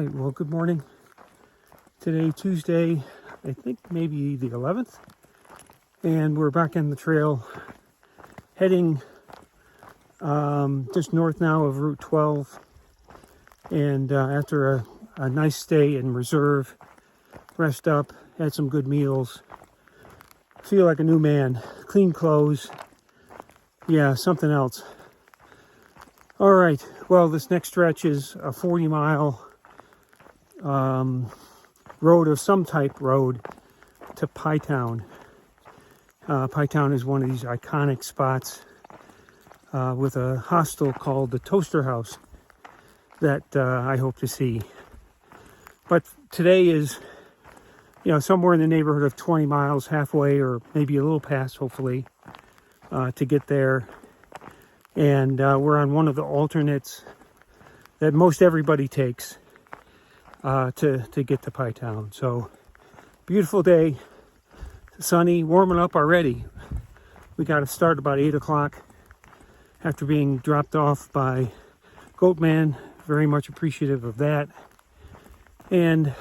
right, well, good morning. Today, Tuesday, I think maybe the 11th, and we're back on the trail, heading just north now of Route 12. And after a nice stay in reserve, rest up, had some good meals, feel like a new man, clean clothes, yeah, something else. All right, well, this next stretch is a 40-mile road of some type road to Pie Town. Pie Town is one of these iconic spots with a hostel called the Toaster House that I hope to see. But today is, somewhere in the neighborhood of 20 miles, halfway or maybe a little past, hopefully, to get there. And we're on one of the alternates that most everybody takes to get to Pie Town. So, beautiful day, sunny, warming up already. We got to start about 8 o'clock after being dropped off by Goatman. Very much appreciative of that. And,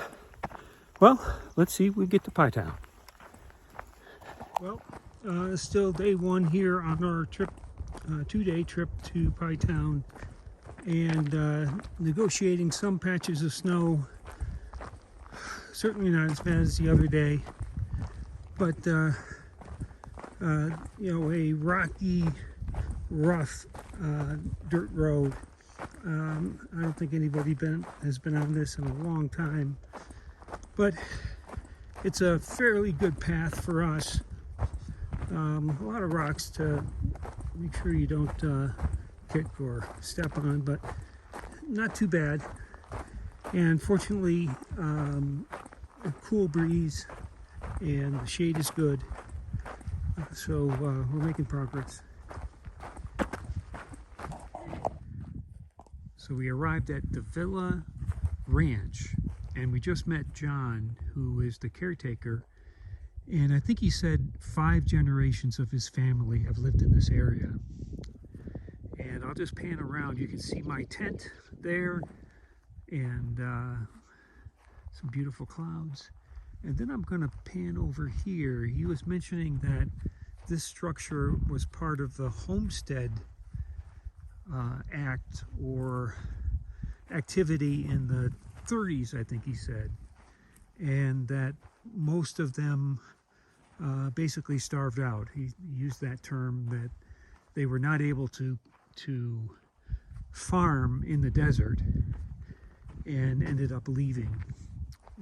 well, let's see if we get to Pie Town. Well, still day one here on our trip, two-day trip to Pie Town, and negotiating some patches of snow. Certainly not as bad as the other day, but a rocky, rough dirt road. I don't think anybody has been on this in a long time, but it's a fairly good path for us. A lot of rocks to make sure you don't kick or step on, but not too bad. And fortunately, a cool breeze and the shade is good, so we're making progress. So we arrived at the Villa Ranch, and we just met John, who is the caretaker, and I think he said 5 generations of his family have lived in this area. And I'll just pan around. You can see my tent there, and some beautiful clouds. And then I'm going to pan over here. He was mentioning that this structure was part of the Homestead Act or activity in the 30s, I think he said, and that most of them basically starved out. He used that term, that they were not able to farm in the desert and ended up leaving.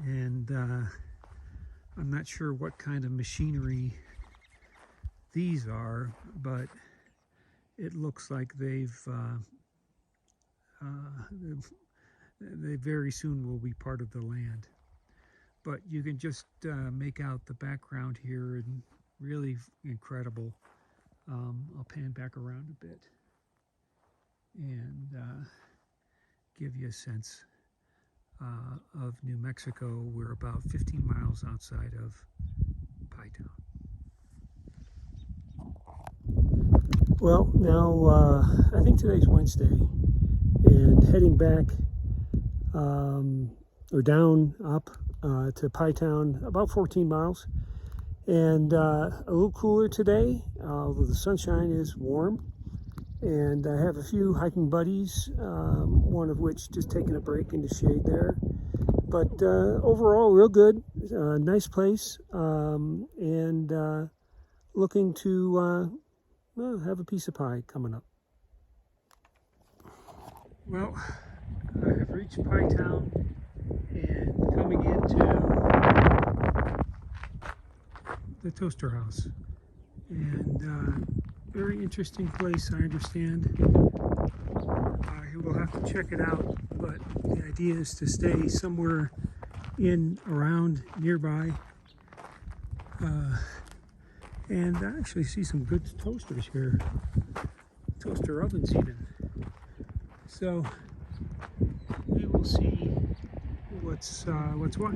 And I'm not sure what kind of machinery these are, but it looks like they very soon will be part of the land. But you can just make out the background here, and really incredible. I'll pan back around a bit and give you a sense of New Mexico. We're about 15 miles outside of Pie Town. Well, now I think today's Wednesday, and heading back or down up to Pie Town, about 14 miles, and a little cooler today, although the sunshine is warm. And I have a few hiking buddies, one of which just taking a break in the shade there. But overall, real good, nice place, and looking to have a piece of pie coming up. Well, I have reached Pie Town and coming into the Toaster House. And very interesting place, I understand. We'll have to check it out, but the idea is to stay somewhere around nearby. And I actually see some good toasters here, toaster ovens even. So we will see what's what.